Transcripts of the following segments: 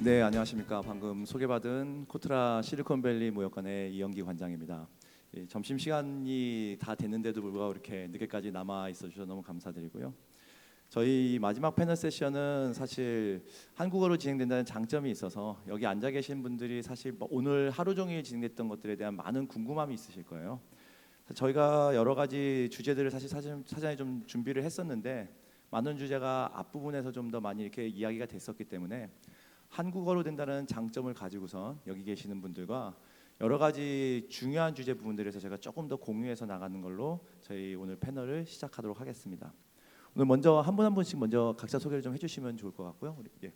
네, 안녕하십니까. 방금 소개받은 코트라 실리콘밸리 무역관의 이영기 관장입니다. 점심 시간이 다 됐는데도 불구하고 이렇게 늦게까지 남아 있어 주셔서 너무 감사드리고요. 저희 마지막 패널 세션은 사실 한국어로 진행된다는 장점이 있어서 여기 앉아 계신 분들이 사실 오늘 하루 종일 진행됐던 것들에 대한 많은 궁금함이 있으실 거예요. 저희가 여러 가지 주제들을 사실 사전에 좀 준비를 했었는데 많은 주제가 앞부분에서 좀 더 많이 이렇게 이야기가 됐었기 때문에 한국어로 된다는 장점을 가지고선 여기 계시는 분들과 여러 가지 중요한 주제 부분들에서 제가 조금 더 공유해서 나가는 걸로 저희 오늘 패널을 시작하도록 하겠습니다. 오늘 먼저 한 분 한 분씩 먼저 각자 소개를 좀 해주시면 좋을 것 같고요. 예.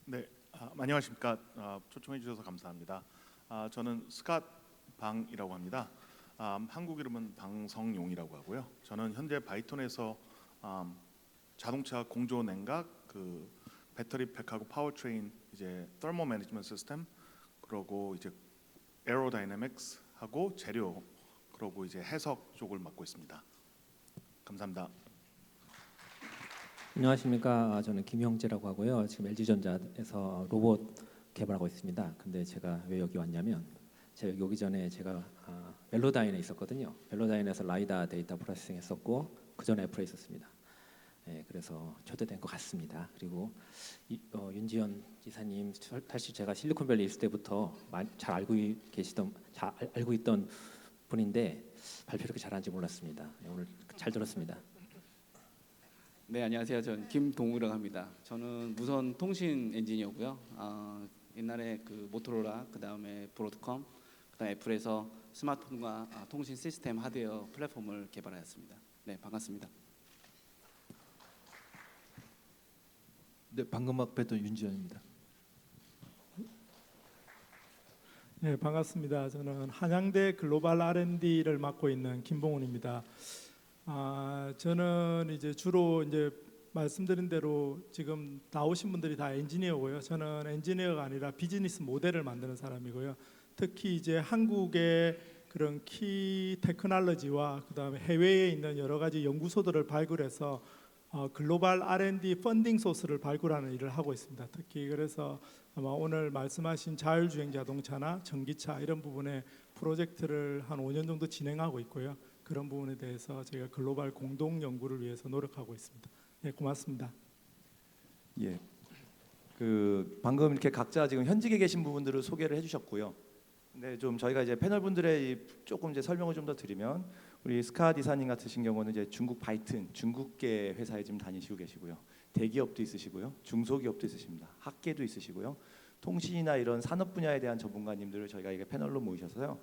네, 안녕하십니까. 초청해 주셔서 감사합니다. 저는 스캇 방이라고 합니다. 한국 이름은 방성용이라고 하고요. 저는 현재 바이톤에서 자동차 공조 냉각, 배터리 팩하고 파워트레인 이제 터모 매니지먼트 시스템, 그리고 이제 에어로다이내믹스 하고 재료, 그리고 이제 해석 쪽을 맡고 있습니다. 감사합니다. 안녕하십니까. 저는 김형재라고 하고요. 지금 LG전자에서 로봇 개발하고 있습니다. 근데 제가 왜 여기 왔냐면 제가 여기 오기 전에 제가 멜로다인에 있었거든요. 멜로다인에서 라이다 데이터 프로세싱 했었고 그 전에 애플에 있었습니다. 네, 그래서 초대된 것 같습니다. 그리고 윤지현 지사님, 사실 제가 실리콘밸리 있을 때부터 잘 알고 있던 분인데 발표 이렇게 잘하는지 몰랐습니다. 네, 오늘 잘 들었습니다. 네, 안녕하세요. 저는 김동우라고 합니다. 저는 무선 통신 엔지니어고요. 옛날에 모토로라, 그 다음에 브로드컴, 그 다음에 애플에서 스마트폰과 통신 시스템 하드웨어 플랫폼을 개발하였습니다. 네, 반갑습니다. 네, 방금 막 뵀던 윤지현입니다. 네, 반갑습니다. 저는 한양대 글로벌 R&D를 맡고 있는 김봉훈입니다. 저는 이제 주로 이제 말씀드린 대로 지금 나오신 분들이 다 엔지니어고요. 저는 엔지니어가 아니라 비즈니스 모델을 만드는 사람이고요. 특히 이제 한국의 그런 키 테크놀로지와 그다음에 해외에 있는 여러 가지 연구소들을 발굴해서 글로벌 R&D 펀딩 소스를 발굴하는 일을 하고 있습니다. 특히 그래서 아마 오늘 말씀하신 자율주행 자동차나 전기차 이런 부분에 프로젝트를 한 5년 정도 진행하고 있고요. 그런 부분에 대해서 저희가 글로벌 공동 연구를 위해서 노력하고 있습니다. 네, 고맙습니다. 예. 방금 이렇게 각자 지금 현직에 계신 부분들을 소개를 해주셨고요. 근데 좀 저희가 이제 패널 분들의 조금 이제 설명을 좀 더 드리면 우리 스캇 이사님 같으신 경우는 이제 중국 바이튼 중국계 회사에 지금 다니시고 계시고요. 대기업도 있으시고요. 중소기업도 있으십니다. 학계도 있으시고요. 통신이나 이런 산업 분야에 대한 전문가님들을 저희가 이게 패널로 모이셔서요.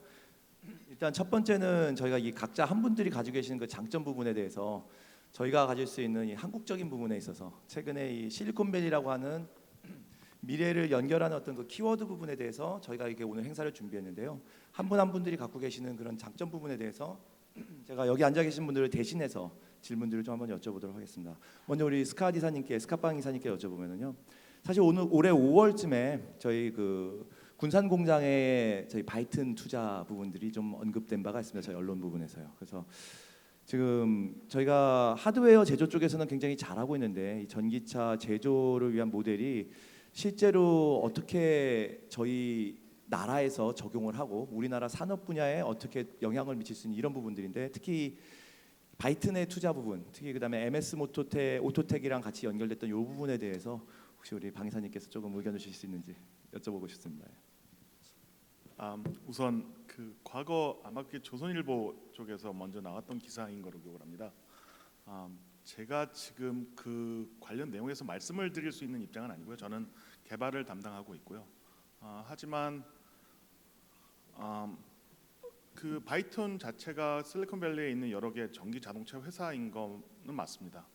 일단 첫 번째는 저희가 이 각자 한 분들이 가지고 계시는 그 장점 부분에 대해서 저희가 가질 수 있는 이 한국적인 부분에 있어서 최근에 이 실리콘밸리라고 하는 미래를 연결하는 어떤 그 키워드 부분에 대해서 저희가 이렇게 오늘 행사를 준비했는데요. 한 분 한 분들이 갖고 계시는 그런 장점 부분에 대해서 제가 여기 앉아 계신 분들을 대신해서 질문들을 좀 한번 여쭤보도록 하겠습니다. 먼저 우리 스캇방 이사님께 여쭤보면요. 사실 올해 5월쯤에 저희 군산 공장의 저희 바이튼 투자 부분들이 좀 언급된 바가 있습니다. 저희 언론 부분에서요. 그래서 지금 저희가 하드웨어 제조 쪽에서는 굉장히 잘하고 있는데 이 전기차 제조를 위한 모델이 실제로 어떻게 저희 나라에서 적용을 하고 우리나라 산업 분야에 어떻게 영향을 미칠 수 있는 이런 부분들인데 특히 바이튼의 투자 부분, 특히 그다음에 MS 오토텍이랑 같이 연결됐던 이 부분에 대해서 혹시 우리 방 이사님께서 조금 의견을 주실 수 있는지 여쭤보고 싶습니다. 우선 과거 아마 조선일보 쪽에서 먼저 나왔던 기사인 거로 기억을 합니다. 제가 지금 관련 내용에서 말씀을 드릴 수 있는 입장은 아니고요. 저는 개발을 담당하고 있고요. 하지만 바이톤 자체가 실리콘밸리에 있는 여러 개 전기 자동차 회사인 거는 맞습니다.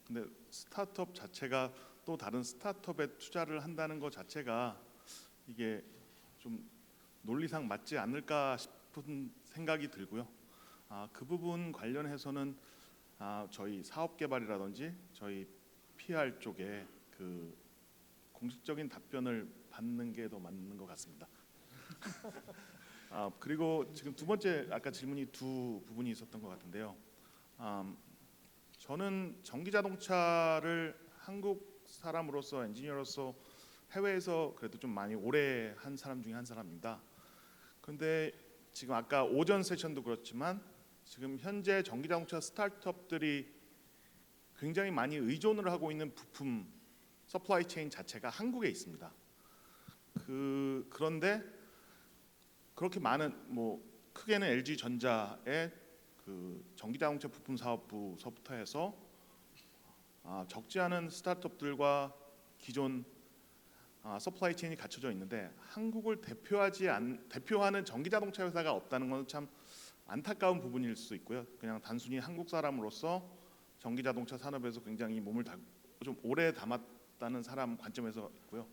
근데 스타트업 자체가 또 다른 스타트업에 투자를 한다는 것 자체가 이게 좀 논리상 맞지 않을까 싶은 생각이 들고요. 그 부분 관련해서는 저희 사업 개발이라든지 저희 PR 쪽에 공식적인 답변을 받는 게 더 맞는 것 같습니다. 그리고 지금 두 번째 아까 질문이 두 부분이 있었던 것 같은데요. 저는 전기 자동차를 한국 사람으로서 엔지니어로서 해외에서 그래도 좀 많이 오래 한 사람 중에 한 사람입니다. 그런데 지금 아까 오전 세션도 그렇지만 지금 현재 전기자동차 스타트업들이 굉장히 많이 의존을 하고 있는 부품 서플라이 체인 자체가 한국에 있습니다. 그런데 그렇게 많은 크게는 LG 전자의 그 전기자동차 부품 사업부서부터 해서 적지 않은 스타트업들과 기존 서플라이 체인이 갖춰져 있는데 한국을 대표하는 전기자동차 회사가 없다는 건 참 안타까운 부분일 수 있고요. 그냥 단순히 한국 사람으로서 전기자동차 산업에서 굉장히 몸을 좀 오래 담았다는 사람 관점에서 있고요.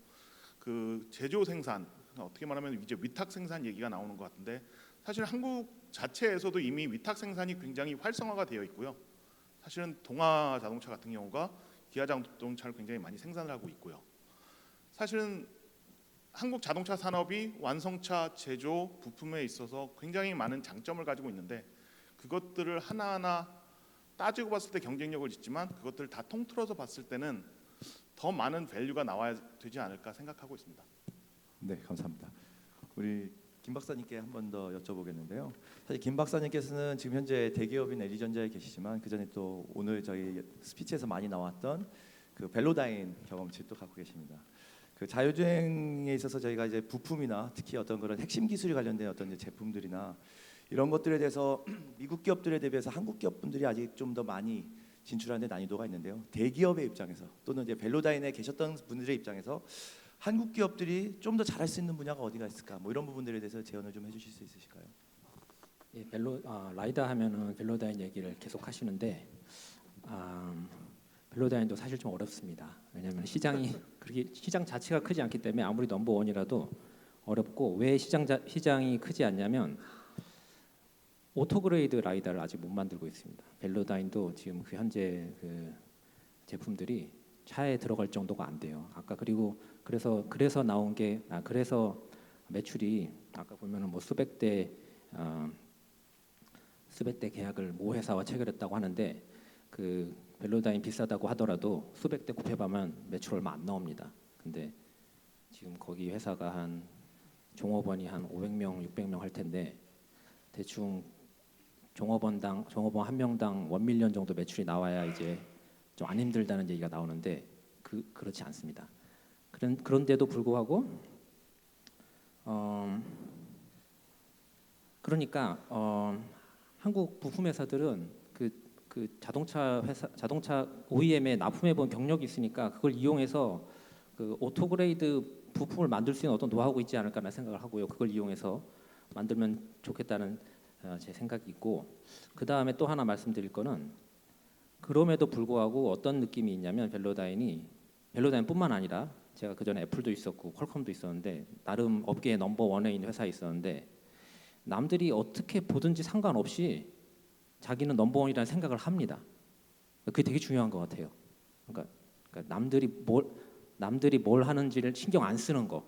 그 제조 생산, 어떻게 말하면 이제 위탁 생산 얘기가 나오는 것 같은데 사실 한국 자체에서도 이미 위탁 생산이 굉장히 활성화가 되어 있고요. 사실은 동아 자동차 같은 경우가 기아 자동차를 굉장히 많이 생산을 하고 있고요. 사실은 한국 자동차 산업이 완성차 제조 부품에 있어서 굉장히 많은 장점을 가지고 있는데 그것들을 하나하나 따지고 봤을 때 경쟁력을 있지만 그것들을 다 통틀어서 봤을 때는 더 많은 밸류가 나와야 되지 않을까 생각하고 있습니다. 네, 감사합니다. 우리 김 박사님께 한 번 더 여쭤보겠는데요. 사실 김 박사님께서는 지금 현재 대기업인 LG전자에 계시지만 그 전에 또 오늘 저희 스피치에서 많이 나왔던 그 벨로다인 경험치 또 갖고 계십니다. 그 자율주행에 있어서 저희가 이제 부품이나 특히 어떤 그런 핵심 기술이 관련된 어떤 이제 제품들이나 이런 것들에 대해서 미국 기업들에 대비해서 한국 기업분들이 아직 좀 더 많이 진출하는 데 난이도가 있는데요. 대기업의 입장에서 또는 이제 벨로다인에 계셨던 분들의 입장에서 한국 기업들이 좀 더 잘할 수 있는 분야가 어디가 있을까? 뭐 이런 부분들에 대해서 제언을 좀 해주실 수 있으실까요? 예, 라이다 하면은 벨로다인 얘기를 계속 하시는데 벨로다인도 사실 좀 어렵습니다. 왜냐하면 시장 자체가 크지 않기 때문에 아무리 넘버원이라도 어렵고 왜 시장이 크지 않냐면 오토그레이드 라이다를 아직 못 만들고 있습니다. 벨로다인도 지금 그 현재 그 제품들이 차에 들어갈 정도가 안 돼요. 아까 그래서 나온 게 그래서 매출이 아까 보면은 뭐 수백 대 계약을 모 회사와 체결했다고 하는데 그 벨로다인 비싸다고 하더라도 수백 대 곱해보면 매출 얼마 안 나옵니다. 근데 지금 거기 회사가 한 종업원이 한 500명, 600명 할 텐데 대충 종업원 한 명당 1밀리언 정도 매출이 나와야 이제 좀 안 힘들다는 얘기가 나오는데 그렇지 않습니다. 그런데도 불구하고 그러니까 한국 부품 회사들은 그 자동차 OEM에 납품해 본 경력이 있으니까 그걸 이용해서 그 오토그레이드 부품을 만들 수 있는 어떤 노하우가 있지 않을까라는 생각을 하고요. 그걸 이용해서 만들면 좋겠다는 제 생각이 있고 그 다음에 또 하나 말씀드릴 거는 그럼에도 불구하고 어떤 느낌이 있냐면 벨로다인뿐만 아니라 제가 그 전에 애플도 있었고 퀄컴도 있었는데 나름 업계의 넘버원에 있는 회사에 있었는데 남들이 어떻게 보든지 상관없이 자기는 넘버원이라는 생각을 합니다. 그게 되게 중요한 것 같아요. 그러니까 남들이 뭘 하는지를 신경 안 쓰는 거.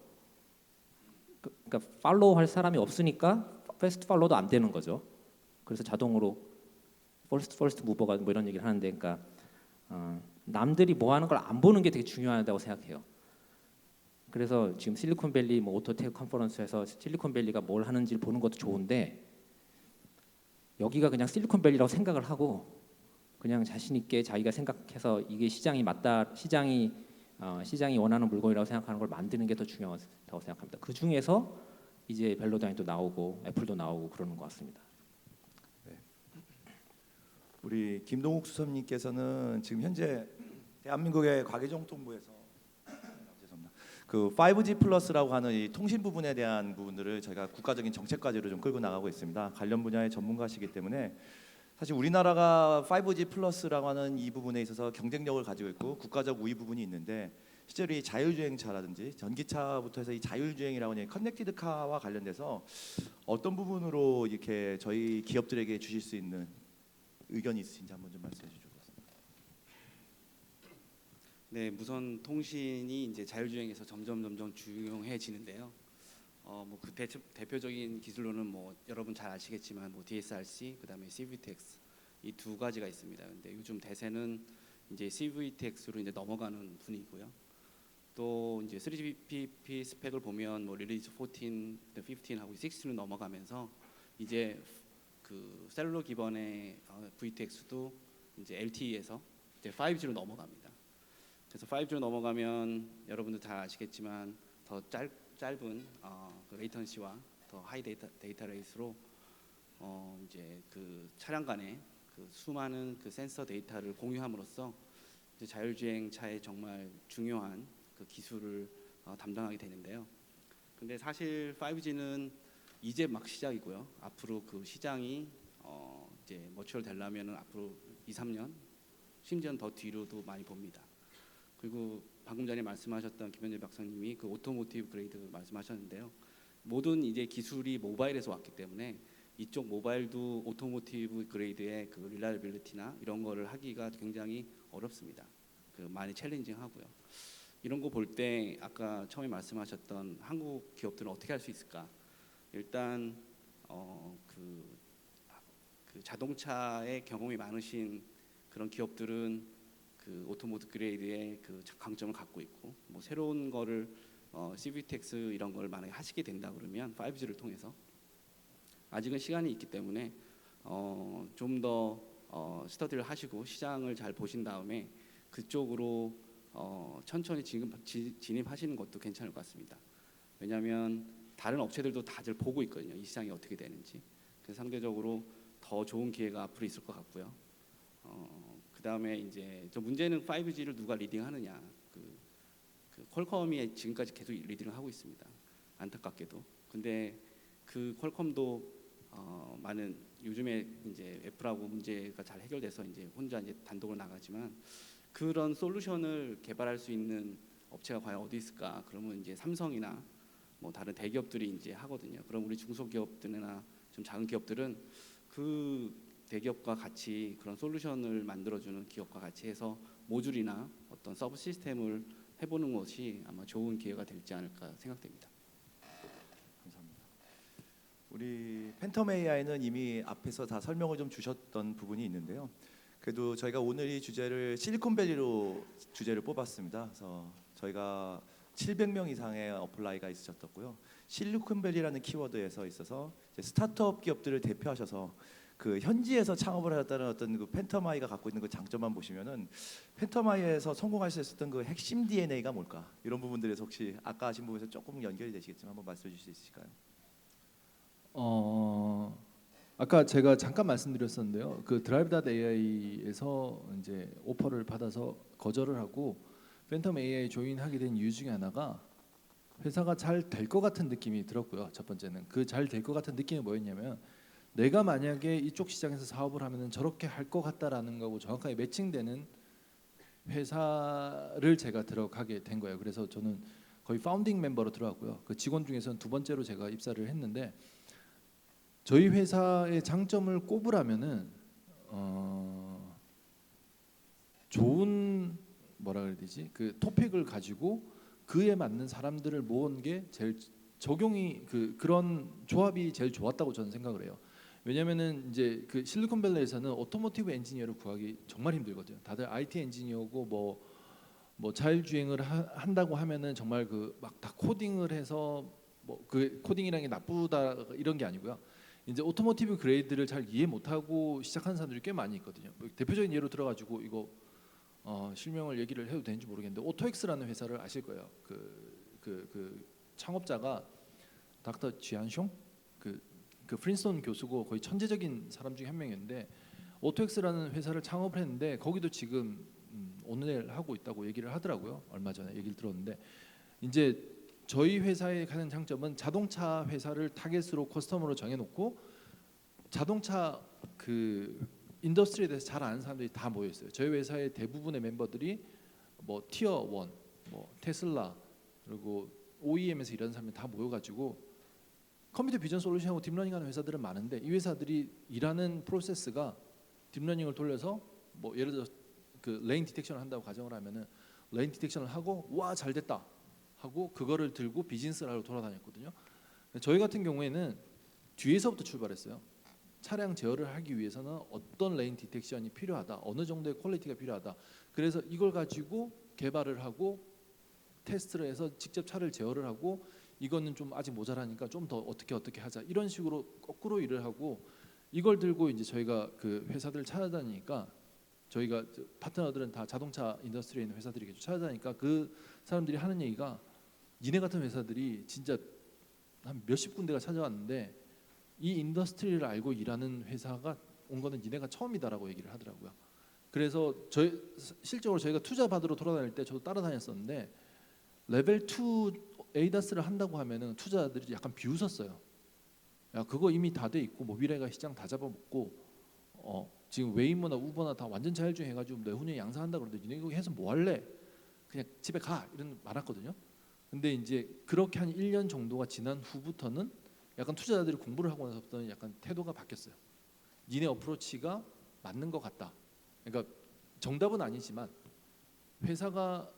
그러니까 팔로우 할 사람이 없으니까 패스트 팔로우도 안 되는 거죠. 그래서 자동으로 퍼스트 무버가 뭐 이런 얘기를 하는데 그러니까 남들이 뭐 하는 걸 안 보는 게 되게 중요하다고 생각해요. 그래서 지금 실리콘밸리 뭐 오토테크 컨퍼런스에서 실리콘밸리가 뭘 하는지 보는 것도 좋은데 여기가 그냥 실리콘밸리라고 생각을 하고 그냥 자신 있게 자기가 생각해서 이게 시장이 원하는 물건이라고 생각하는 걸 만드는 게 더 중요하다고 생각합니다. 그 중에서 이제 벨로다인도 나오고 애플도 나오고 그러는 것 같습니다. 네. 우리 김동욱 수석님께서는 지금 현재 대한민국의 과기정통부에서 그 5G 플러스라고 하는 이 통신 부분에 대한 부분들을 저희가 국가적인 정책 과제로 좀 끌고 나가고 있습니다. 관련 분야의 전문가시기 때문에 사실 우리나라가 5G 플러스라고 하는 이 부분에 있어서 경쟁력을 가지고 있고 국가적 우위 부분이 있는데 실제로 이 자율주행차라든지 전기차부터 해서 이 자율주행이라고 하는 커넥티드카와 관련돼서 어떤 부분으로 이렇게 저희 기업들에게 주실 수 있는 의견이 있으신지 한번 좀 말씀해 주시죠. 네, 무선 통신이 이제 자율주행에서 점점 중요해지는데요. 뭐 그 대표적인 기술로는 뭐 여러분 잘 아시겠지만 뭐 DSRC 그다음에 CVTX 이 두 가지가 있습니다. 근데 요즘 대세는 이제 CVTX로 이제 넘어가는 분위기고요. 또 이제 3GPP 스펙을 보면 뭐 릴리즈 14, 15하고 16로 넘어가면서 이제 그 셀룰러 기반의 V2X도 이제 LTE에서 이제 5G로 넘어갑니다. 그래서 5G로 넘어가면 여러분들 다 아시겠지만 더 짧은 그 레이턴시와 더 하이 데이터 레이스로 이제 그 차량 간의 그 수많은 그 센서 데이터를 공유함으로써 이제 자율주행차의 정말 중요한 그 기술을 담당하게 되는데요. 근데 사실 5G는 이제 막 시작이고요. 앞으로 그 시장이 이제 머추얼 되려면은 앞으로 2, 3년 심지어는 더 뒤로도 많이 봅니다. 그리고 방금 전에 말씀하셨던 김현재 박사님이 그 오토모티브 그레이드 말씀하셨는데요. 모든 이제 기술이 모바일에서 왔기 때문에 이쪽 모바일도 오토모티브 그레이드의 그 릴라이빌리티나 이런 거를 하기가 굉장히 어렵습니다. 그 많이 챌린징하고요. 이런 거 볼 때 아까 처음에 말씀하셨던 한국 기업들은 어떻게 할 수 있을까? 일단 그 자동차의 경험이 많으신 그런 기업들은 그 오토모티브 그레이드의 그 강점을 갖고 있고 뭐 새로운 거를 CVTX 이런 걸 만약에 하시게 된다 그러면 5G를 통해서 아직은 시간이 있기 때문에 좀 더 스터디를 하시고 시장을 잘 보신 다음에 그쪽으로 천천히 지금 진입하시는 것도 괜찮을 것 같습니다. 왜냐하면 다른 업체들도 다들 보고 있거든요. 이 시장이 어떻게 되는지. 그래서 상대적으로 더 좋은 기회가 앞으로 있을 것 같고요. 그 다음에 이제 저 문제는 5G를 누가 리딩하느냐. 그 퀄컴이 지금까지 계속 리딩을 하고 있습니다. 안타깝게도. 근데 그 퀄컴도 많은 요즘에 이제 애플하고 문제가 잘 해결돼서 이제 혼자 이제 단독으로 나가지만 그런 솔루션을 개발할 수 있는 업체가 과연 어디 있을까? 그러면 이제 삼성이나 뭐 다른 대기업들이 이제 하거든요. 그럼 우리 중소기업들이나 좀 작은 기업들은 그 대기업과 같이 그런 솔루션을 만들어주는 기업과 같이 해서 모듈이나 어떤 서브 시스템을 해보는 것이 아마 좋은 기회가 될지 않을까 생각됩니다. 감사합니다. 우리 팬텀 AI는 이미 앞에서 다 설명을 좀 주셨던 부분이 있는데요. 그래도 저희가 오늘 이 주제를 실리콘밸리로 주제를 뽑았습니다. 그래서 저희가 700명 이상의 어플라이가 있으셨고요. 실리콘밸리라는 키워드에서 있어서 이제 스타트업 기업들을 대표하셔서 그 현지에서 창업을 하셨다는 어떤 그 팬텀 아이가 갖고 있는 그 장점만 보시면은 팬텀 아이에서 성공할 수 있었던 그 핵심 DNA가 뭘까? 이런 부분들에서 혹시 아까 하신 부분에서 조금 연결이 되시겠지만 한번 말씀해 주실 수 있으실까요? 아까 제가 잠깐 말씀드렸었는데요. 그 드라이브.ai에서 이제 오퍼를 받아서 거절을 하고 팬텀 AI 조인하게 된 이유 중에 하나가 회사가 잘 될 것 같은 느낌이 들었고요. 첫 번째는 그 잘 될 것 같은 느낌이 뭐였냐면 내가 만약에 이쪽 시장에서 사업을 하면은 저렇게 할 것 같다라는 거고 정확하게 매칭되는 회사를 제가 들어가게 된 거예요. 그래서 저는 거의 파운딩 멤버로 들어갔고요. 그 직원 중에서는 두 번째로 제가 입사를 했는데 저희 회사의 장점을 꼽으라면은 좋은 뭐라 그래야 되지? 그 토픽을 가지고 그에 맞는 사람들을 모은 게 제일 적용이 그런 조합이 제일 좋았다고 저는 생각을 해요. 왜냐면은 이제 그 실리콘밸리에서는 오토모티브 엔지니어를 구하기 정말 힘들거든요. 다들 IT 엔지니어고 뭐 자율주행을 한다고 하면은 정말 그 막 다 코딩을 해서 뭐 그 코딩이라는 게 나쁘다 이런 게 아니고요. 이제 오토모티브 그레이드를 잘 이해 못하고 시작하는 사람들이 꽤 많이 있거든요. 뭐 대표적인 예로 들어가지고 이거 실명을 얘기를 해도 되는지 모르겠는데 오토엑스라는 회사를 아실 거예요. 그 창업자가 닥터 지안숑 그 프린스턴 교수고 거의 천재적인 사람 중에 한 명이었는데 오토엑스라는 회사를 창업을 했는데 거기도 지금 오늘 하고 있다고 얘기를 하더라고요. 얼마 전에 얘기를 들었는데 이제 저희 회사의 가장 장점은 자동차 회사를 타겟으로 커스터머로 정해놓고 자동차 그 인더스트리에 대해서 잘 아는 사람들이 다 모여 있어요. 저희 회사의 대부분의 멤버들이 뭐 티어 1, 뭐 테슬라 그리고 OEM에서 일하는 사람이 다 모여가지고 컴퓨터 비전 솔루션하고 딥러닝하는 회사들은 많은데 이 회사들이 일하는 프로세스가 딥러닝을 돌려서 뭐 예를 들어 그 레인 디텍션을 한다고 가정을 하면은 레인 디텍션을 하고 와 잘 됐다 하고 그거를 들고 비즈니스를 하러 돌아다녔거든요. 저희 같은 경우에는 뒤에서부터 출발했어요. 차량 제어를 하기 위해서는 어떤 레인 디텍션이 필요하다, 어느 정도의 퀄리티가 필요하다. 그래서 이걸 가지고 개발을 하고 테스트를 해서 직접 차를 제어를 하고 이거는 좀 아직 모자라니까 좀 더 어떻게 하자 이런 식으로 거꾸로 일을 하고 이걸 들고 이제 저희가 그 회사들을 찾아다니니까 저희가 파트너들은 다 자동차 인더스트리에 있는 회사들이겠죠. 찾아다니까 그 사람들이 하는 얘기가 니네 같은 회사들이 진짜 한 몇십 군데가 찾아왔는데 이 인더스트리를 알고 일하는 회사가 온 거는 니네가 처음이다라고 얘기를 하더라고요. 그래서 실적으로 저희가 투자 받으러 돌아다닐 때 저도 따라다녔었는데 레벨 2 에이다스를 한다고 하면은 투자자들이 약간 비웃었어요. 야 그거 이미 다 돼 있고 모빌아이가 시장 다 잡아먹고 지금 웨이모나 우버나 다 완전 자율주행 해가지고 내후년에 양산한다 그러는데 니네 거기 해서 뭐 할래? 그냥 집에 가 이런 많았거든요. 근데 이제 그렇게 한 1년 정도가 지난 후부터는 약간 투자자들이 공부를 하고 나서부터는 약간 태도가 바뀌었어요. 니네 어프로치가 맞는 것 같다. 그러니까 정답은 아니지만 회사가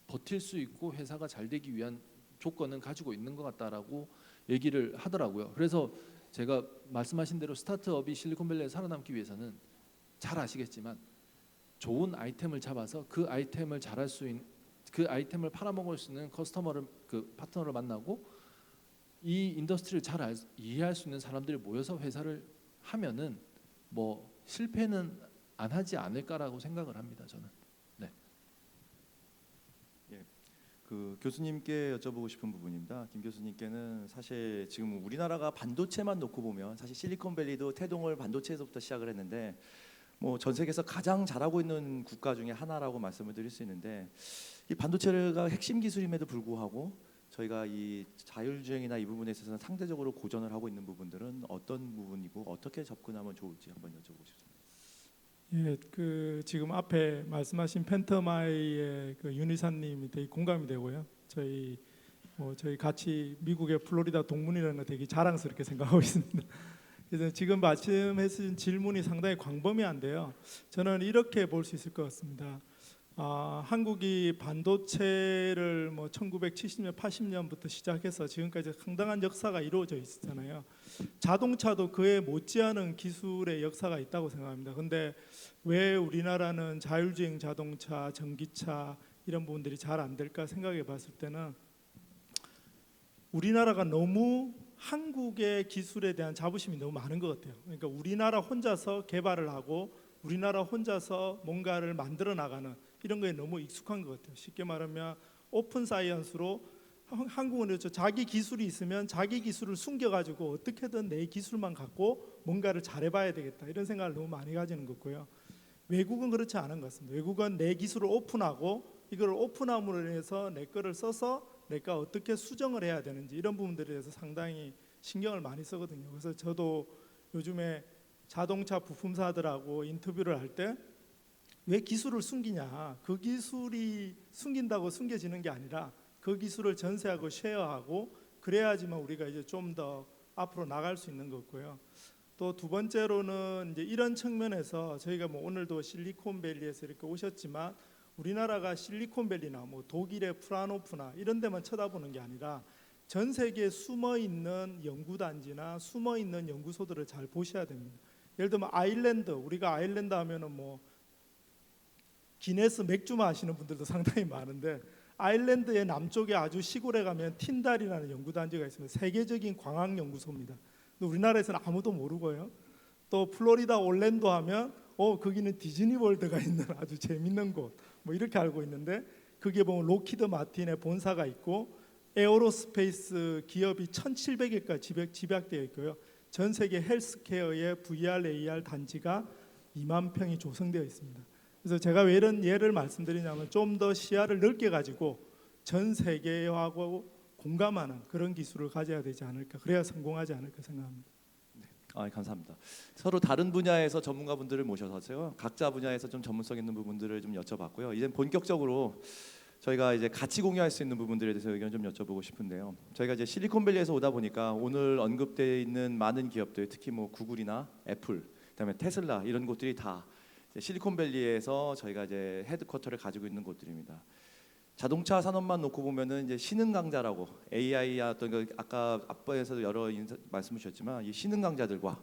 버틸 수 있고 회사가 잘 되기 위한 조건은 가지고 있는 것 같다라고 얘기를 하더라고요. 그래서 제가 말씀하신 대로 스타트업이 실리콘밸리에 살아남기 위해서는 잘 아시겠지만 좋은 아이템을 잡아서 그 아이템을 잘할 수 있는 그 아이템을 팔아먹을 수 있는 커스터머를 그 파트너를 만나고 이 인더스트리를 잘 이해할 수 있는 사람들이 모여서 회사를 하면은 뭐 실패는 안 하지 않을까라고 생각을 합니다. 저는. 네. 그 교수님께 여쭤보고 싶은 부분입니다. 김 교수님께는 사실 지금 우리나라가 반도체만 놓고 보면 사실 실리콘밸리도 태동을 반도체에서부터 시작을 했는데 뭐 전 세계에서 가장 잘하고 있는 국가 중에 하나라고 말씀을 드릴 수 있는데 이 반도체가 핵심 기술임에도 불구하고 저희가 이 자율주행이나 이 부분에 있어서는 상대적으로 고전을 하고 있는 부분들은 어떤 부분이고 어떻게 접근하면 좋을지 한번 여쭤보고 싶습니다. 예, 그 지금 앞에 말씀하신 팬텀아이의 그 윤희사님이 되게 공감이 되고요. 저희 같이 미국의 플로리다 동문이라는 거 되게 자랑스럽게 생각하고 있습니다. 그래서 지금 말씀하신 질문이 상당히 광범위한데요. 저는 이렇게 볼 수 있을 것 같습니다. 한국이 반도체를 뭐 1970년, 80년부터 시작해서 지금까지 상당한 역사가 이루어져 있잖아요. 자동차도 그에 못지않은 기술의 역사가 있다고 생각합니다. 근데 왜 우리나라는 자율주행 자동차, 전기차 이런 부분들이 잘 안 될까 생각해 봤을 때는 우리나라가 너무 한국의 기술에 대한 자부심이 너무 많은 것 같아요. 그러니까 우리나라 혼자서 개발을 하고 우리나라 혼자서 뭔가를 만들어 나가는 이런 거에 너무 익숙한 것 같아요. 쉽게 말하면 오픈 사이언스로 한국은 그렇죠. 자기 기술이 있으면 자기 기술을 숨겨가지고 어떻게든 내 기술만 갖고 뭔가를 잘해봐야 되겠다 이런 생각을 너무 많이 가지는 거고요. 외국은 그렇지 않은 것 같습니다. 외국은 내 기술을 오픈하고 이걸 오픈함으로 인해서 내 거를 써서 내가 어떻게 수정을 해야 되는지 이런 부분들에 대해서 상당히 신경을 많이 쓰거든요. 그래서 저도 요즘에 자동차 부품사들하고 인터뷰를 할 때 왜 기술을 숨기냐? 그 기술이 숨긴다고 숨겨지는 게 아니라 그 기술을 전세하고 쉐어하고 그래야지만 우리가 이제 좀 더 앞으로 나갈 수 있는 거고요. 또 두 번째로는 이제 이런 측면에서 저희가 뭐 오늘도 실리콘밸리에서 이렇게 오셨지만 우리나라가 실리콘밸리나 뭐 독일의 프라노프나 이런 데만 쳐다보는 게 아니라 전 세계에 숨어 있는 연구단지나 숨어 있는 연구소들을 잘 보셔야 됩니다. 예를 들면 아일랜드, 우리가 아일랜드 하면은 뭐 기네스 맥주 마시는 분들도 상당히 많은데 아일랜드의 남쪽에 아주 시골에 가면 틴달이라는 연구단지가 있습니다. 세계적인 광학 연구소입니다. 근데 우리나라에서는 아무도 모르고요. 또 플로리다 올랜도 하면 거기는 디즈니월드가 있는 아주 재밌는 곳 뭐 이렇게 알고 있는데 거기에 보면 로키드 마틴의 본사가 있고 에어로스페이스 기업이 1,700개까지 집약되어 있고요. 전 세계 헬스케어의 VR, AR 단지가 2만 평이 조성되어 있습니다. 그래서 제가 왜 이런 예를 말씀드리냐면 좀 더 시야를 넓게 가지고 전 세계하고 공감하는 그런 기술을 가져야 되지 않을까. 그래야 성공하지 않을까 생각합니다. 감사합니다. 서로 다른 분야에서 전문가분들을 모셔서요. 각자 분야에서 좀 전문성 있는 부분들을 좀 여쭤봤고요. 이제 본격적으로 저희가 이제 같이 공유할 수 있는 부분들에 대해서 의견 좀 여쭤보고 싶은데요. 저희가 이제 실리콘밸리에서 오다 보니까 오늘 언급되어 있는 많은 기업들, 특히 뭐 구글이나 애플, 그다음에 테슬라 이런 곳들이 다 실리콘밸리에서 저희가 이제 헤드쿼터를 가지고 있는 곳들입니다. 자동차 산업만 놓고 보면은 이제 신흥 강자라고 AI야 어떤 그 아까 앞에서도 여러 말씀을 주셨지만 이 신흥 강자들과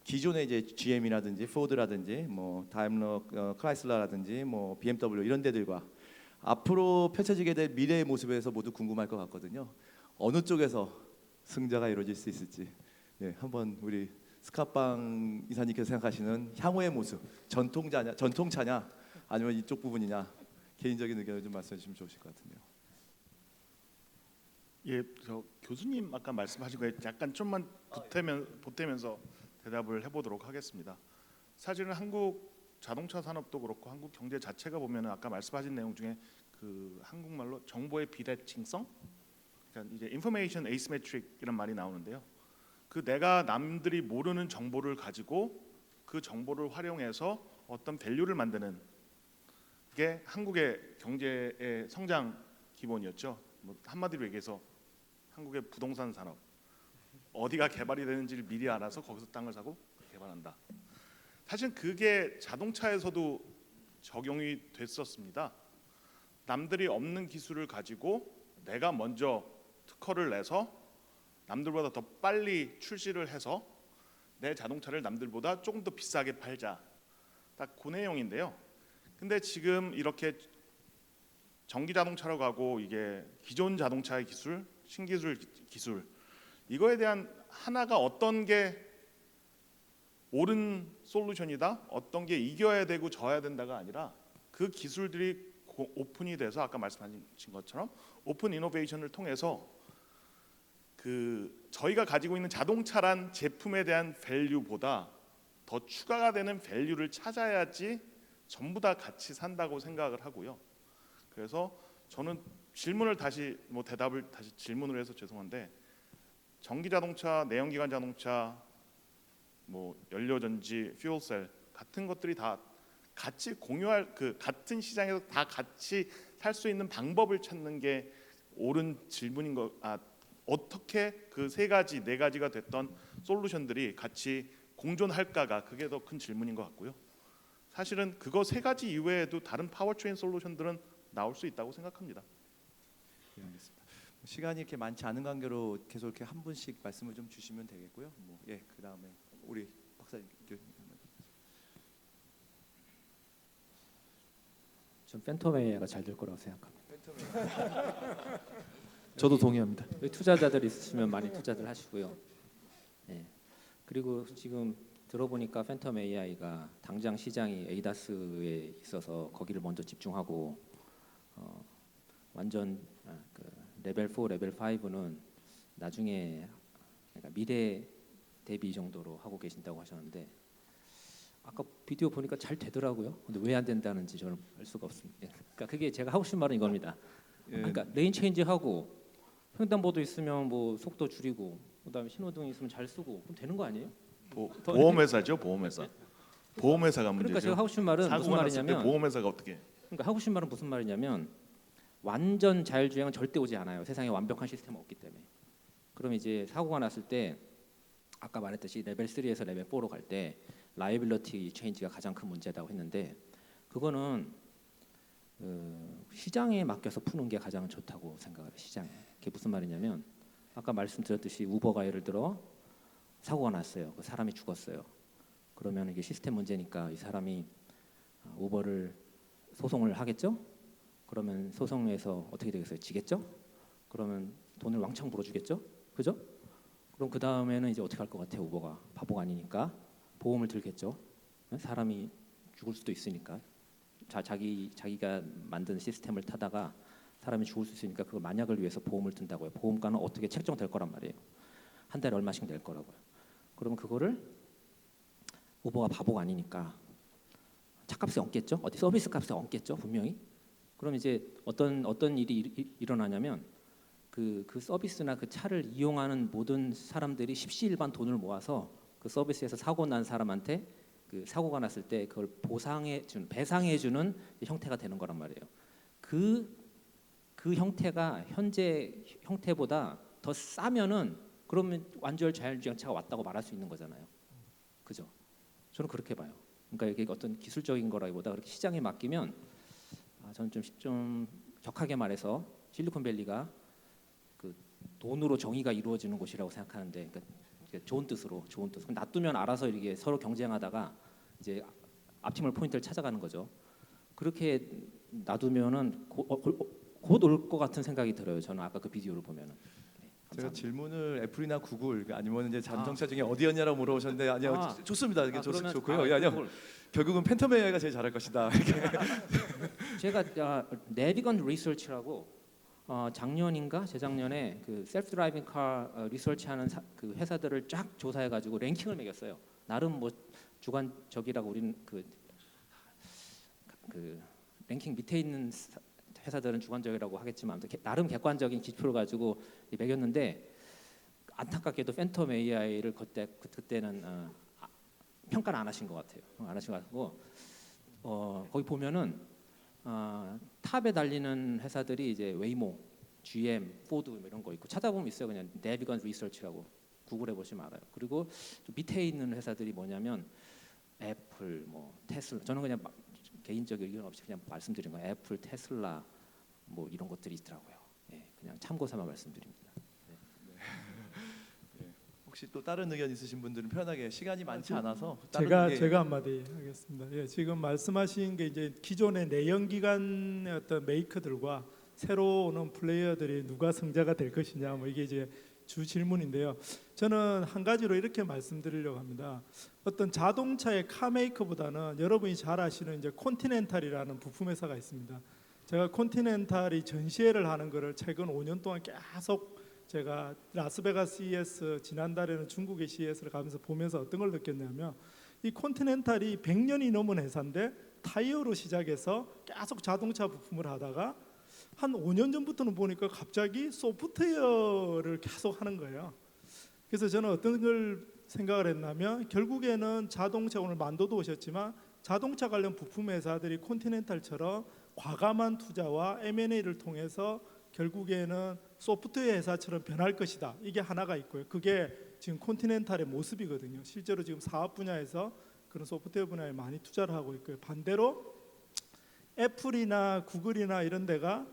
기존의 이제 GM이라든지 포드라든지 뭐 다임러 크라이슬러라든지 뭐 BMW 이런 데들과 앞으로 펼쳐지게 될 미래의 모습에서 모두 궁금할 것 같거든요. 어느 쪽에서 승자가 이루어질 수 있을지. 예, 한번 우리 스카빵 이사님께서 생각하시는 향후의 모습, 전통차냐, 아니면 이쪽 부분이냐, 개인적인 의견을 좀 말씀해 주시면 좋으실 것 같은데요. 예, 저 교수님 아까 말씀하신 거에 약간 좀만 보태면서 대답을 해보도록 하겠습니다. 사실은 한국 자동차 산업도 그렇고 한국 경제 자체가 보면은 아까 말씀하신 내용 중에 그 한국말로 정보의 비대칭성, 그러니까 이제 information asymmetric 이런 말이 나오는데요. 그 내가 남들이 모르는 정보를 가지고 그 정보를 활용해서 어떤 밸류를 만드는 게 한국의 경제의 성장 기본이었죠. 뭐 한마디로 얘기해서 한국의 부동산 산업, 어디가 개발이 되는지를 미리 알아서 거기서 땅을 사고 개발한다. 사실 그게 자동차에서도 적용이 됐었습니다. 남들이 없는 기술을 가지고 내가 먼저 특허를 내서 남들보다 더 빨리 출시를 해서 내 자동차를 남들보다 조금 더 비싸게 팔자. 딱 그 내용인데요. 근데 지금 이렇게 전기 자동차로 가고 이게 기존 자동차의 기술, 신기술 기술 이거에 대한 하나가 어떤 게 옳은 솔루션이다, 어떤 게 이겨야 되고 져야 된다가 아니라 그 기술들이 오픈이 돼서 아까 말씀하신 것처럼 오픈 이노베이션을 통해서 그 저희가 가지고 있는 자동차란 제품에 대한 밸류보다 더 추가가 되는 밸류를 찾아야지 전부 다 같이 산다고 생각을 하고요. 그래서 저는 질문을 다시 대답을 다시 질문을 해서 죄송한데 전기 자동차, 내연기관 자동차, 연료전지, 퓨얼셀 같은 것들이 다 같이 공유할 그 같은 시장에서 다 같이 살 수 있는 방법을 찾는 게 옳은 질문인 거. 어떻게 그 세 가지, 네 가지가 됐던 솔루션들이 같이 공존할까가 그게 더 큰 질문인 것 같고요. 사실은 그거 세 가지 이외에도 다른 파워트레인 솔루션들은 나올 수 있다고 생각합니다. 예, 알겠습니다. 시간이 이렇게 많지 않은 관계로 계속 이렇게 한 분씩 말씀을 좀 주시면 되겠고요. 예, 그 다음에 우리 박사님, 교수님. 전 팬텀 AI가 잘 될 거라고 생각합니다. 저도 동의합니다. 여기 투자자들 있으시면 많이 투자들 하시고요. 예. 그리고 지금 들어보니까 팬텀 AI가 당장 시장이 ADAS에 있어서 거기를 먼저 집중하고 완전 그 레벨 4, 레벨 5는 나중에 그러니까 미래 대비 정도로 하고 계신다고 하셨는데 아까 비디오 보니까 잘 되더라고요. 근데 왜 안 된다는지 저는 알 수가 없습니다. 예. 그러니까 그게 제가 하고 싶은 말은 이겁니다. 예, 그러니까 레인 체인지하고 횡단보도 있으면 속도 줄이고 그다음에 신호등 있으면 잘 쓰고 그럼 되는 거 아니에요? 보험회사죠, 보험회사. 보험회사가 문제죠. 그러니까 제가 하고 싶은 말은 무슨 사고가 났을 때 말이냐면 보험회사가 어떻게? 그러니까 하고 싶은 말은 무슨 말이냐면 완전 자율주행은 절대 오지 않아요. 세상에 완벽한 시스템은 없기 때문에. 그럼 이제 사고가 났을 때 아까 말했듯이 레벨 3에서 레벨 4로 갈 때 라이빌러티 체인지가 가장 큰 문제라고 했는데 그거는 시장에 맡겨서 푸는 게 가장 좋다고 생각을 해요. 시장에. 그게 무슨 말이냐면 아까 말씀드렸듯이 우버가 예를 들어 사고가 났어요. 그 사람이 죽었어요. 그러면 이게 시스템 문제니까 이 사람이 우버를 소송을 하겠죠? 그러면 소송에서 어떻게 되겠어요? 지겠죠? 그러면 돈을 왕창 불어주겠죠? 그죠? 그럼 그 다음에는 이제 어떻게 할 것 같아요? 우버가 바보가 아니니까 보험을 들겠죠. 사람이 죽을 수도 있으니까 자기가 만든 시스템을 타다가 사람이 죽을 수 있으니까 그걸 만약을 위해서 보험을 든다고요. 보험가는 어떻게 책정될 거란 말이에요. 한 달에 얼마씩 낼 거라고요. 그러면 그거를 우버가 바보가 아니니까 차값에 얹겠죠. 어디 서비스 값에 얹겠죠. 분명히. 그럼 이제 어떤 일이 일어나냐면 그 서비스나 그 차를 이용하는 모든 사람들이 십시일반 돈을 모아서 그 서비스에서 사고 난 사람한테 그 사고가 났을 때 그걸 배상해 주는 형태가 되는 거란 말이에요. 그 형태가 현재 형태보다 더 싸면은 그러면 완전 자율주행차가 왔다고 말할 수 있는 거잖아요. 그죠? 저는 그렇게 봐요. 그러니까 이게 어떤 기술적인 거라기보다 그렇게 시장에 맡기면 저는 좀 격하게 말해서 실리콘밸리가 그 돈으로 정의가 이루어지는 곳이라고 생각하는데, 그러니까 좋은 뜻으로 놔두면 알아서 이렇게 서로 경쟁하다가 이제 앞팀을 포인트를 찾아가는 거죠. 그렇게 놔두면은 곧 올 것 같은 생각이 들어요. 저는 아까 그 비디오를 보면은. 네, 제가 감사합니다. 질문을 애플이나 구글 아니면 이제 자동차 중에 어디였냐라고 물어보셨는데 아니요 아. 좋습니다. 이게 그러면 좋고요. 예, 아니요 결국은 팬텀 AI가 제일 잘할 것이다. 제가 내비건 리서치라고 작년인가 재작년에 그 셀프 드라이빙 카 리서치하는 그 회사들을 쫙 조사해 가지고 랭킹을 매겼어요. 나름 뭐 주관적이라고 우리는 그 랭킹 밑에 있는 회사들은 주관적이라고 하겠지만 아무튼 나름 객관적인 기초를 가지고 매겼는데 안타깝게도 팬텀 AI를 그때는 평가를 안 하신 것 같아요. 안 하신 것 같고 거기 보면은 탑에 달리는 회사들이 이제 웨이모, GM, 포드 뭐 이런 거 있고 찾아보면 있어요. 그냥 내비건 리서치라고 구글해 보시면 알아요. 그리고 좀 밑에 있는 회사들이 뭐냐면 애플, 뭐 테슬라. 저는 그냥 개인적 의견 없이 그냥 말씀드린 거예요. 애플, 테슬라 뭐 이런 것들이 있더라고요. 예, 그냥 참고 삼아 말씀드립니다. 혹시 또 다른 의견 있으신 분들은 편하게 시간이 많지 않아서 다른 의견- 제가 한마디 하겠습니다. 예, 지금 말씀하신 게 이제 기존의 내연기관의 어떤 메이커들과 새로 오는 플레이어들이 누가 승자가 될 것이냐, 뭐 이게 이제 주 질문인데요. 저는 한 가지로 이렇게 말씀드리려고 합니다. 어떤 자동차의 카메이커보다는 여러분이 잘 아시는 이제 콘티넨탈이라는 부품 회사가 있습니다. 제가 콘티넨탈이 전시회를 하는 거를 최근 5년 동안 계속 제가 라스베가스 CES 지난달에는 중국의 CES를 가면서 보면서 어떤 걸 느꼈냐면 이 콘티넨탈이 100년이 넘은 회사인데 타이어로 시작해서 계속 자동차 부품을 하다가 한 5년 전부터는 보니까 갑자기 소프트웨어를 계속 하는 거예요. 그래서 저는 어떤 걸 생각을 했냐면 결국에는 자동차 오늘 만도도 오셨지만 자동차 관련 부품 회사들이 콘티넨탈처럼 과감한 투자와 M&A를 통해서 결국에는 소프트웨어 회사처럼 변할 것이다. 이게 하나가 있고요. 그게 지금 콘티넨탈의 모습이거든요. 실제로 지금 사업 분야에서 그런 소프트웨어 분야에 많이 투자를 하고 있고요. 반대로 애플이나 구글이나 이런 데가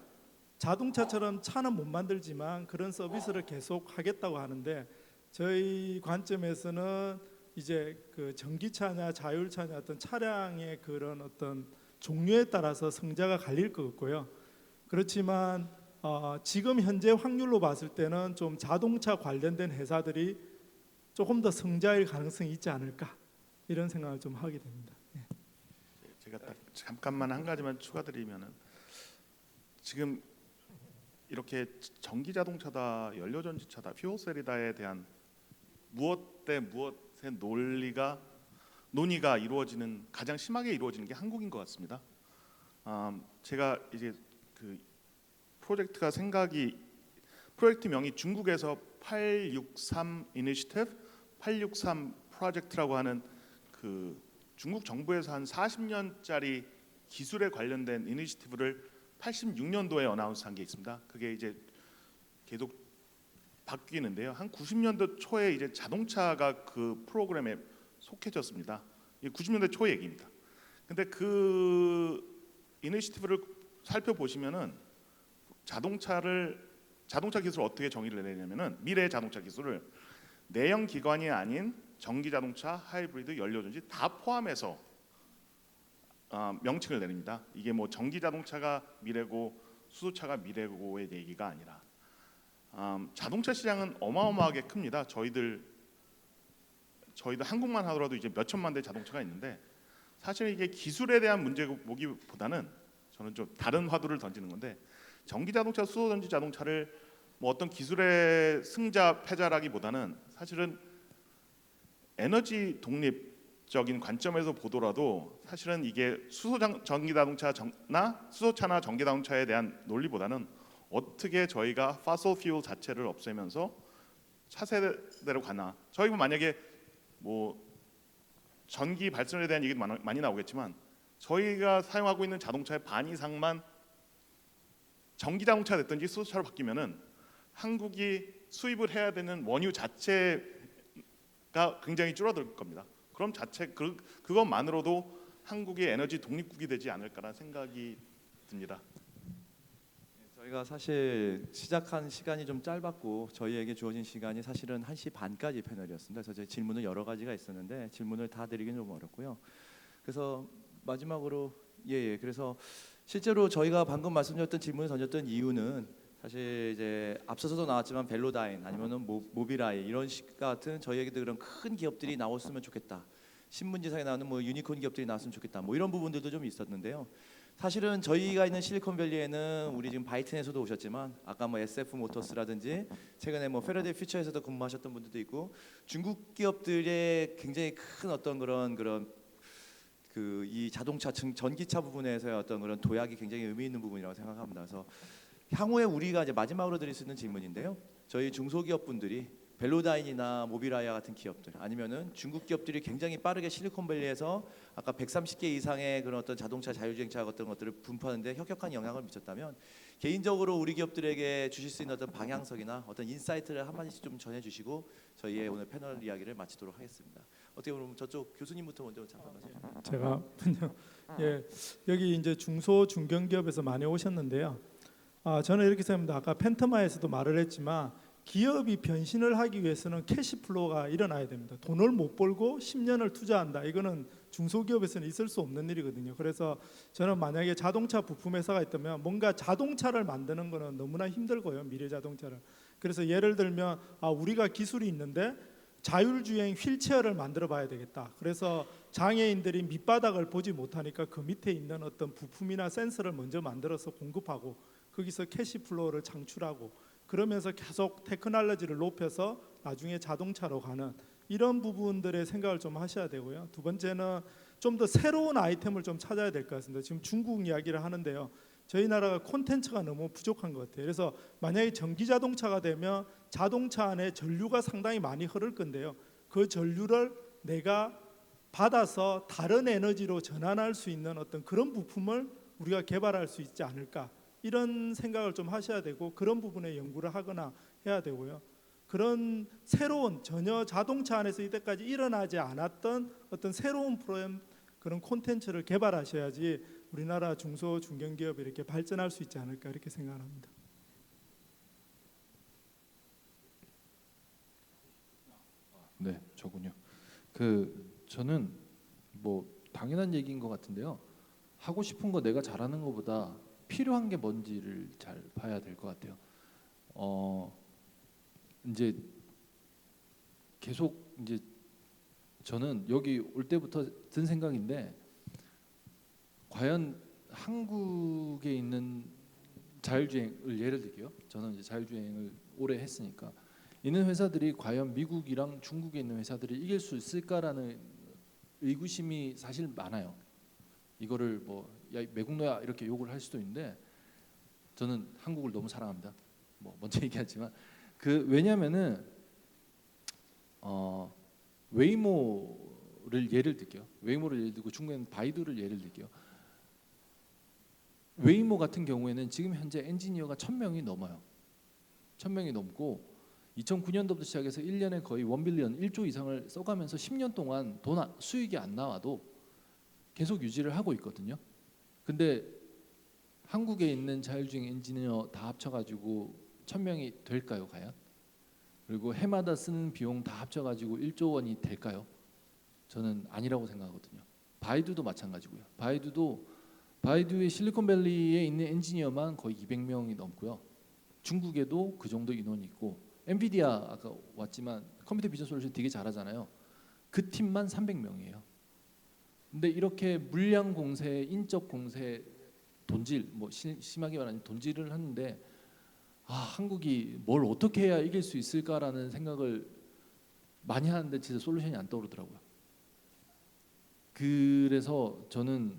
자동차처럼 차는 못 만들지만 그런 서비스를 계속 하겠다고 하는데 저희 관점에서는 이제 그 전기차냐 자율차냐 어떤 차량의 그런 어떤 종류에 따라서 성자가 갈릴 것 같고요. 그렇지만 지금 현재 확률로 봤을 때는 좀 자동차 관련된 회사들이 조금 더 성자일 가능성이 있지 않을까 이런 생각을 좀 하게 됩니다. 제가 딱 잠깐만 한 가지만 추가드리면은 지금 이렇게 전기 자동차다, 연료 전지차다, 퓨어셀이다에 대한 무엇 대 무엇의 논의가 이루어지는 가장 심하게 이루어지는 게 한국인 것 같습니다. 제가 이제 그 프로젝트 명이 중국에서 863 이니시티브, 863 프로젝트라고 하는 그 중국 정부에서 한 40년짜리 기술에 관련된 이니시티브를 86년도에 어나운스한 게 있습니다. 그게 이제 계속 바뀌는데요. 한 90년도 초에 이제 자동차가 그 프로그램에 속해졌습니다. 이 90년대 초 얘기입니다. 근데 그 이니시티브를 살펴보시면은 자동차 기술을 어떻게 정의를 내냐면은 미래의 자동차 기술을 내연 기관이 아닌 전기 자동차, 하이브리드, 연료전지 다 포함해서 명칭을 내립니다. 이게 뭐 전기 자동차가 미래고 수소차가 미래고의 얘기가 아니라 자동차 시장은 어마어마하게 큽니다. 저희도 한국만 하더라도 이제 몇 천만 대 자동차가 있는데 사실 이게 기술에 대한 문제보기보다는 저는 좀 다른 화두를 던지는 건데 전기 자동차, 수소전지 자동차를 뭐 어떤 기술의 승자 패자라기보다는 사실은 에너지 독립적인 관점에서 보더라도 사실은 이게 전기 자동차나 수소차나 전기 자동차에 대한 논리보다는 어떻게 저희가 파솔 퓨얼 자체를 없애면서 차세대로 가나. 저희가 만약에 뭐 전기 발전에 대한 얘기 많이 나오겠지만 저희가 사용하고 있는 자동차의 반 이상만 전기 자동차가 됐든지 수소차로 바뀌면은 한국이 수입을 해야 되는 원유 자체가 굉장히 줄어들 겁니다. 그럼 그것만으로도 한국이 에너지 독립국이 되지 않을까라는 생각이 듭니다. 저희가 사실 시작한 시간이 좀 짧았고 저희에게 주어진 시간이 사실은 1시 반까지 패널이었습니다. 그래서 제 질문은 여러 가지가 있었는데 질문을 다 드리기는 좀 어렵고요. 그래서 마지막으로 예. 그래서 실제로 저희가 방금 말씀드렸던 질문을 던졌던 이유는 사실 이제 앞서서도 나왔지만 벨로다인 아니면은 모비라이 이런 식 같은 저희에게도 그런 큰 기업들이 나왔으면 좋겠다. 신문지상에 나오는 뭐 유니콘 기업들이 나왔으면 좋겠다. 뭐 이런 부분들도 좀 있었는데요. 사실은 저희가 있는 실리콘밸리에는 우리 지금 바이튼에서도 오셨지만 아까 뭐 SF 모터스라든지 최근에 뭐 페러데이 퓨처에서도 근무하셨던 분들도 있고 중국 기업들의 굉장히 큰 어떤 그런 그 이 자동차 전기차 부분에서의 어떤 그런 도약이 굉장히 의미 있는 부분이라고 생각합니다. 그래서 향후에 우리가 이제 마지막으로 드릴 수 있는 질문인데요. 저희 중소기업 분들이 벨로다인이나 모비라이아 같은 기업들 아니면은 중국 기업들이 굉장히 빠르게 실리콘밸리에서 아까 130개 이상의 그런 어떤 자동차 자율주행차 같은 것들을 분포하는데 혁혁한 영향을 미쳤다면 개인적으로 우리 기업들에게 주실 수 있는 어떤 방향성이나 어떤 인사이트를 한마디씩 좀 전해주시고 저희의 오늘 패널 이야기를 마치도록 하겠습니다. 어떻게 보면 저쪽 교수님부터 먼저 잠깐 말씀. 제가 먼저 예, 여기 이제 중소 중견기업에서 많이 오셨는데요. 저는 이렇게 생각합니다. 아까 펜트마에서도 말을 했지만 기업이 변신을 하기 위해서는 캐시플로우가 일어나야 됩니다. 돈을 못 벌고 10년을 투자한다. 이거는 중소기업에서는 있을 수 없는 일이거든요. 그래서 저는 만약에 자동차 부품 회사가 있다면 뭔가 자동차를 만드는 거는 너무나 힘들고요. 미래 자동차를. 그래서 예를 들면 우리가 기술이 있는데 자율주행 휠체어를 만들어 봐야 되겠다. 그래서 장애인들이 밑바닥을 보지 못하니까 그 밑에 있는 어떤 부품이나 센서를 먼저 만들어서 공급하고 거기서 캐시플로우를 창출하고 그러면서 계속 테크놀로지를 높여서 나중에 자동차로 가는 이런 부분들의 생각을 좀 하셔야 되고요. 두 번째는 좀 더 새로운 아이템을 좀 찾아야 될 것 같습니다. 지금 중국 이야기를 하는데요. 저희 나라가 콘텐츠가 너무 부족한 것 같아요. 그래서 만약에 전기 자동차가 되면 자동차 안에 전류가 상당히 많이 흐를 건데요. 그 전류를 내가 받아서 다른 에너지로 전환할 수 있는 어떤 그런 부품을 우리가 개발할 수 있지 않을까. 이런 생각을 좀 하셔야 되고 그런 부분에 연구를 하거나 해야 되고요. 그런 새로운 전혀 자동차 안에서 이때까지 일어나지 않았던 어떤 새로운 프로그램 그런 콘텐츠를 개발하셔야지 우리나라 중소 중견기업이 이렇게 발전할 수 있지 않을까 이렇게 생각합니다. 네, 저군요. 저는 뭐 당연한 얘기인 것 같은데요. 하고 싶은 거 내가 잘하는 것보다 필요한 게 뭔지를 잘 봐야 될 것 같아요. 이제 계속 이제 저는 여기 올 때부터 든 생각인데 과연 한국에 있는 자율주행을 예를 들게요. 저는 이제 자율주행을 오래 했으니까 있는 회사들이 과연 미국이랑 중국에 있는 회사들이 이길 수 있을까라는 의구심이 사실 많아요. 이거를 뭐 야 외국노야 이렇게 욕을 할 수도 있는데 저는 한국을 너무 사랑합니다. 뭐 먼저 얘기하지만 왜냐면은 웨이모를 예를 들게요. 웨이모를 예를 들고 중국에는 바이두를 예를 들게요. 웨이모 같은 경우에는 지금 현재 엔지니어가 1,000명이 넘어요. 1,000명이 넘고 2009년도부터 시작해서 1년에 거의 1빌리언 1조 이상을 써가면서 10년 동안 수익이 안 나와도 계속 유지를 하고 있거든요. 근데 한국에 있는 자율주행 엔지니어 다 합쳐가지고 1,000명이 될까요, 과연? 그리고 해마다 쓰는 비용 다 합쳐가지고 1조 원이 될까요? 저는 아니라고 생각하거든요. 바이두도 마찬가지고요. 바이두의 실리콘밸리에 있는 엔지니어만 거의 200명이 넘고요. 중국에도 그 정도 인원이 있고 엔비디아 아까 왔지만 컴퓨터 비전 솔루션 되게 잘하잖아요. 그 팀만 300명이에요. 근데 이렇게 물량 공세, 인적 공세, 돈질, 뭐 심하게 말하면 돈질을 하는데 한국이 뭘 어떻게 해야 이길 수 있을까라는 생각을 많이 하는데 진짜 솔루션이 안 떠오르더라고요. 그래서 저는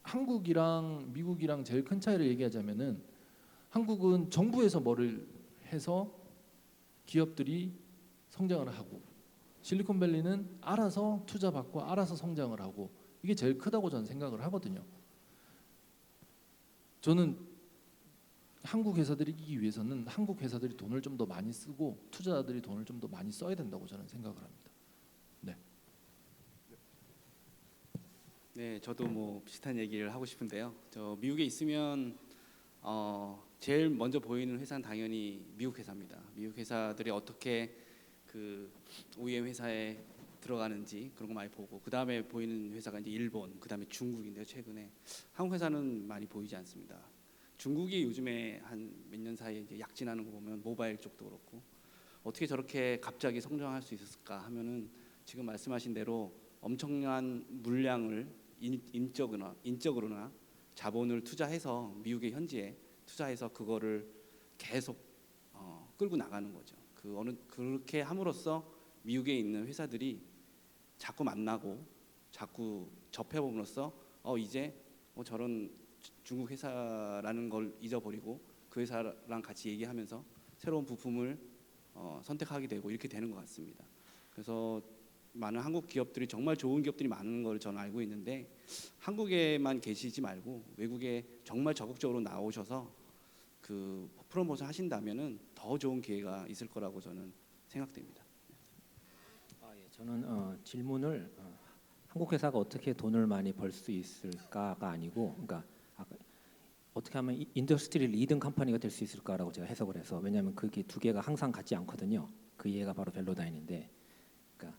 한국이랑 미국이랑 제일 큰 차이를 얘기하자면은 한국은 정부에서 뭐를 해서 기업들이 성장을 하고 실리콘밸리는 알아서 투자받고 알아서 성장을 하고 이게 제일 크다고 저는 생각을 하거든요. 저는 한국 회사들이 이기기 위해서는 한국 회사들이 돈을 좀 더 많이 쓰고 투자자들이 돈을 좀 더 많이 써야 된다고 저는 생각을 합니다. 네. 네, 저도 뭐 비슷한 얘기를 하고 싶은데요. 저 미국에 있으면 제일 먼저 보이는 회사는 당연히 미국 회사입니다. 미국 회사들이 어떻게 그 OEM 회사의 들어가는지 그런 거 많이 보고 그 다음에 보이는 회사가 이제 일본, 그 다음에 중국인데요. 최근에 한국 회사는 많이 보이지 않습니다. 중국이 요즘에 한 몇 년 사이에 이제 약진하는 거 보면 모바일 쪽도 그렇고 어떻게 저렇게 갑자기 성장할 수 있었을까 하면은 지금 말씀하신 대로 엄청난 물량을 인적으로나 자본을 투자해서 미국의 현지에 투자해서 그거를 계속 끌고 나가는 거죠. 그렇게 함으로써 미국에 있는 회사들이 자꾸 만나고 자꾸 접해봄으로써 이제 저런 중국 회사라는 걸 잊어버리고 그 회사랑 같이 얘기하면서 새로운 부품을 선택하게 되고 이렇게 되는 것 같습니다. 그래서 많은 한국 기업들이 정말 좋은 기업들이 많은 걸 저는 알고 있는데 한국에만 계시지 말고 외국에 정말 적극적으로 나오셔서 그 프로모션 하신다면은 더 좋은 기회가 있을 거라고 저는 생각됩니다. 예, 저는 질문을 한국 회사가 어떻게 돈을 많이 벌 수 있을까가 아니고, 그러니까 어떻게 하면 인더스트리 리딩 컴퍼니가 될 수 있을까라고 제가 해석을 해서, 왜냐하면 그게 두 개가 항상 같지 않거든요. 그 이해가 바로 벨로다인인데, 그러니까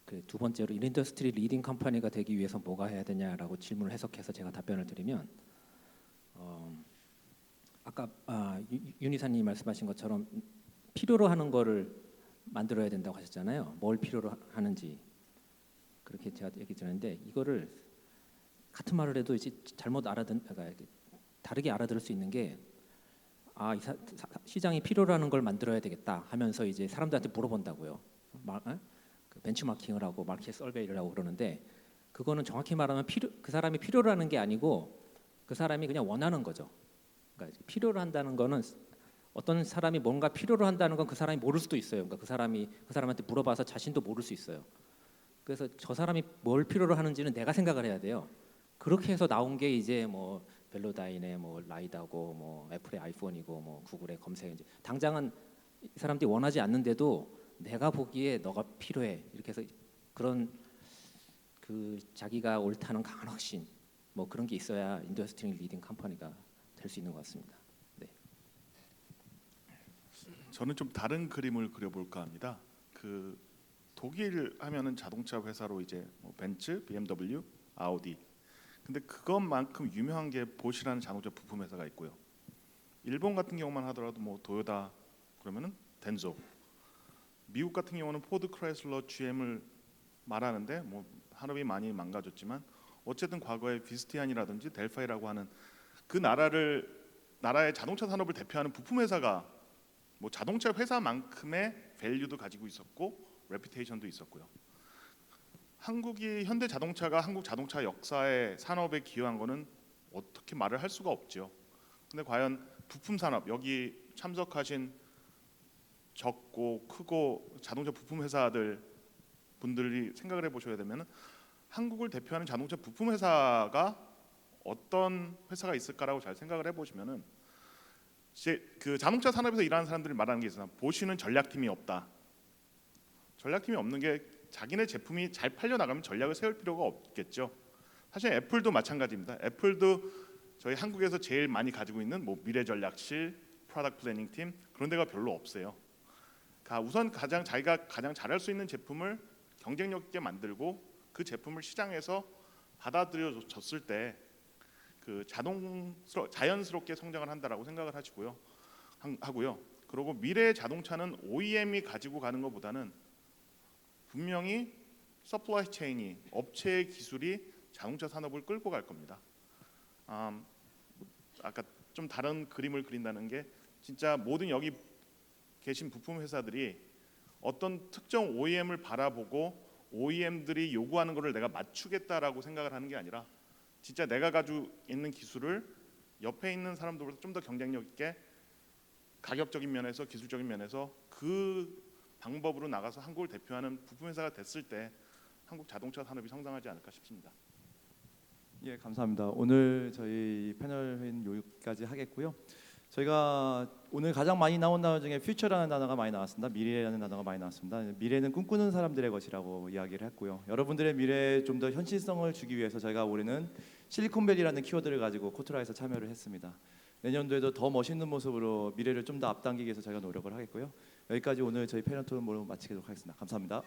그 두 번째로 인더스트리 리딩 컴퍼니가 되기 위해서 뭐가 해야 되냐라고 질문을 해석해서 제가 답변을 드리면, 아까 윤 이사님이 말씀하신 것처럼 필요로 하는 거를 만들어야 된다고 하셨잖아요. 뭘 필요로 하는지 그렇게 제가 얘기 드렸는데, 이거를 같은 말을 해도 이제 잘못 그러니까 다르게 알아들을 수 있는 게, 시장이 필요로 하는 걸 만들어야 되겠다 하면서 이제 사람들한테 물어본다고요. 그 벤치마킹을 하고 마켓 서베이를 하고 그러는데, 그거는 정확히 말하면 그 사람이 필요로 하는 게 아니고 그 사람이 그냥 원하는 거죠. 그러니까 필요로 한다는 거는, 어떤 사람이 뭔가 필요로 한다는 건 그 사람이 모를 수도 있어요. 그러니까 그 사람한테 물어봐서 자신도 모를 수 있어요. 그래서 저 사람이 뭘 필요로 하는지는 내가 생각을 해야 돼요. 그렇게 해서 나온 게 이제 뭐 벨로다인의 뭐 라이다고, 뭐 애플의 아이폰이고, 뭐 구글의 검색. 이제 당장은 이 사람들이 원하지 않는데도 내가 보기에 너가 필요해, 이렇게 해서 그런 그 자기가 옳다는 강한 확신, 뭐 그런 게 있어야 인더스트리 리딩 컴퍼니가 될 수 있는 것 같습니다. 네. 저는 좀 다른 그림을 그려볼까 합니다. 그 독일 하면은 자동차 회사로 이제 뭐 벤츠, BMW, 아우디. 근데 그것만큼 유명한 게 보시라는 자동차 부품 회사가 있고요. 일본 같은 경우만 하더라도 뭐 도요타 그러면은 덴소. 미국 같은 경우는 포드, 크라이슬러, GM을 말하는데 뭐 산업이 많이 망가졌지만 어쨌든 과거에 비스티안이라든지 델파이라고 하는 그 나라의 자동차 산업을 대표하는 부품 회사가 뭐 자동차 회사만큼의 밸류도 가지고 있었고 레퓨테이션도 있었고요. 한국이 현대 자동차가 한국 자동차 역사의 산업에 기여한 거는 어떻게 말을 할 수가 없죠. 근데 과연 부품 산업, 여기 참석하신 적고 크고 자동차 부품 회사들 분들이 생각을 해보셔야 되면, 한국을 대표하는 자동차 부품 회사가 어떤 회사가 있을까라고 잘 생각을 해보시면은, 그 자동차 산업에서 일하는 사람들이 말하는 게 있어요. 보시는 전략팀이 없다. 전략팀이 없는 게, 자기네 제품이 잘 팔려 나가면 전략을 세울 필요가 없겠죠. 사실 애플도 마찬가지입니다. 애플도 저희 한국에서 제일 많이 가지고 있는 뭐 미래 전략실, 프로덕트 플래닝 팀, 그런 데가 별로 없어요. 우선 자기가 가장 잘할 수 있는 제품을 경쟁력 있게 만들고 그 제품을 시장에서 받아들여졌을 때 그 자연스럽게 성장을 한다라고 생각을 하고요. 그리고 미래의 자동차는 OEM이 가지고 가는 것보다는 분명히 서플라이 체인이, 업체의 기술이 자동차 산업을 끌고 갈 겁니다. 아까 좀 다른 그림을 그린다는 게, 진짜 모든 여기 계신 부품 회사들이 어떤 특정 OEM을 바라보고 OEM들이 요구하는 것을 내가 맞추겠다라고 생각을 하는 게 아니라, 진짜 내가 가지고 있는 기술을 옆에 있는 사람들보다 좀 더 경쟁력 있게 가격적인 면에서, 기술적인 면에서 그 방법으로 나가서 한국을 대표하는 부품 회사가 됐을 때 한국 자동차 산업이 성장하지 않을까 싶습니다. 예, 감사합니다. 오늘 저희 패널 회의는 여기까지 하겠고요. 저희가 오늘 가장 많이 나온 단어 중에 퓨처라는 단어가 많이 나왔습니다. 미래라는 단어가 많이 나왔습니다. 미래는 꿈꾸는 사람들의 것이라고 이야기를 했고요. 여러분들의 미래에 좀 더 현실성을 주기 위해서 저희가 올해는 실리콘밸리라는 키워드를 가지고 코트라에서 참여를 했습니다. 내년도에도 더 멋있는 모습으로 미래를 좀 더 앞당기기 위해서 저희가 노력을 하겠고요. 여기까지 오늘 저희 패널 토론 모두 마치도록 하겠습니다. 감사합니다.